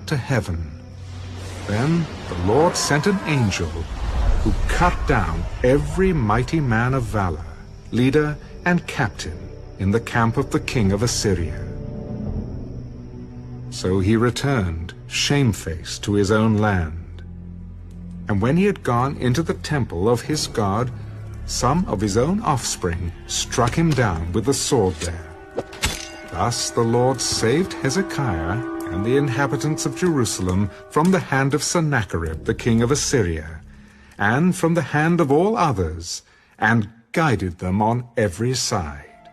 to heaven. Then the Lord sent an angel who cut down every mighty man of valor, leader and captain in the camp of the king of Assyria. So he returned shamefaced to his own land. And when he had gone into the temple of his God, some of his own offspring struck him down with the sword there. Thus the Lord saved Hezekiah and the inhabitants of Jerusalem from the hand of Sennacherib the king of Assyria, and from the hand of all others, and guided them on every side.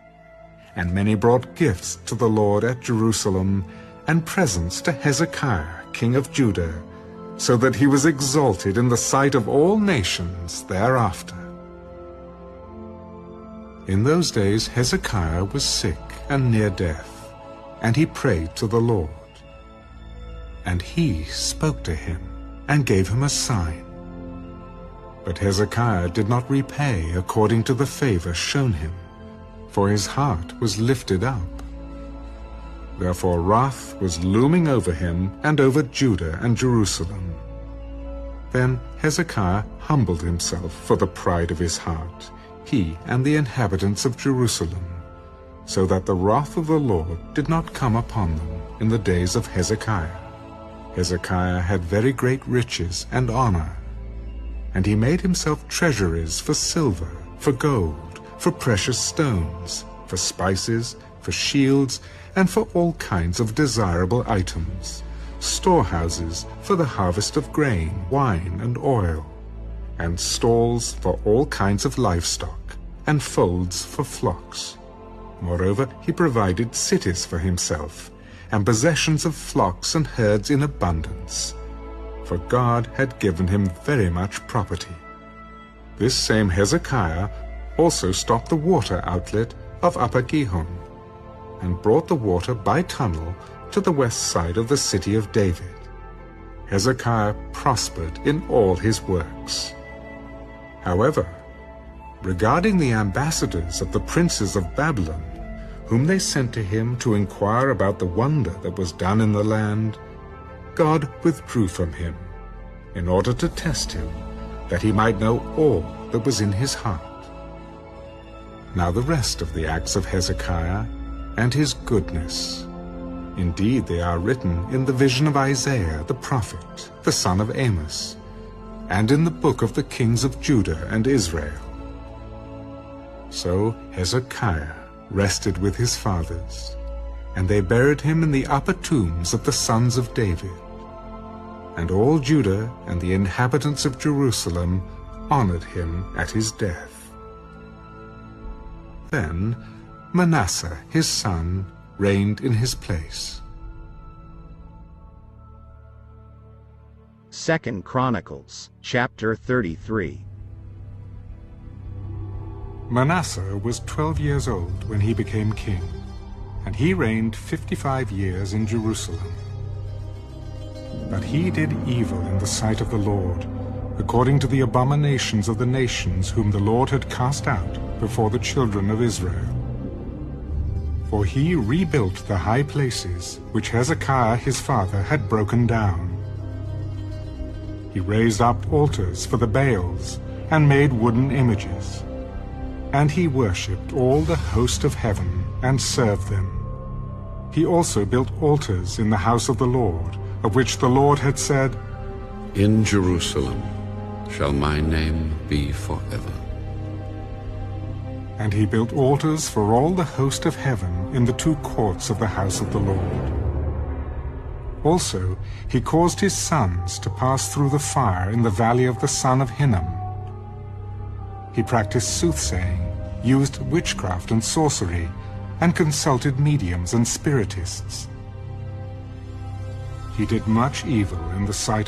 And many brought gifts to the Lord at Jerusalem, and presents to Hezekiah king of Judah, so that he was exalted in the sight of all nations thereafter. In those days Hezekiah was sick and near death, and he prayed to the Lord. And he spoke to him, and gave him a sign. But Hezekiah did not repay according to the favor shown him, for his heart was lifted up. Therefore wrath was looming over him and over Judah and Jerusalem. Then Hezekiah humbled himself for the pride of his heart, he and the inhabitants of Jerusalem, so that the wrath of the Lord did not come upon them in the days of Hezekiah. Hezekiah had very great riches and honor, and he made himself treasuries for silver, for gold, for precious stones, for spices, for shields, and for all kinds of desirable items, storehouses for the harvest of grain, wine, and oil, and stalls for all kinds of livestock, and folds for flocks. Moreover, he provided cities for himself, and possessions of flocks and herds in abundance, for God had given him very much property. This same Hezekiah also stopped the water outlet of Upper Gihon, and brought the water by tunnel to the west side of the city of David. Hezekiah prospered in all his works. However, regarding the ambassadors of the princes of Babylon, whom they sent to him to inquire about the wonder that was done in the land, God withdrew from him, in order to test him, that he might know all that was in his heart. Now the rest of the acts of Hezekiah, and his goodness, indeed they are written in the vision of Isaiah the prophet, the son of Amos, and in the book of the kings of Judah and Israel. So Hezekiah rested with his fathers, and they buried him in the upper tombs of the sons of David. And all Judah and the inhabitants of Jerusalem honored him at his death. Then Manasseh his son reigned in his place. 2 Chronicles, chapter 33. Manasseh was 12 years old when he became king, and he reigned 55 years in Jerusalem. But he did evil in the sight of the Lord, according to the abominations of the nations whom the Lord had cast out before the children of Israel. For he rebuilt the high places which Hezekiah his father had broken down. He raised up altars for the Baals and made wooden images. And he worshipped all the host of heaven and served them. He also built altars in the house of the Lord, of which the Lord had said, "In Jerusalem shall my name be forever." And he built altars for all the host of heaven in the two courts of the house of the Lord. Also he caused his sons to pass through the fire in the valley of the son of Hinnom. He practiced soothsaying, used witchcraft and sorcery, and consulted mediums and spiritists. He did much evil in the sight of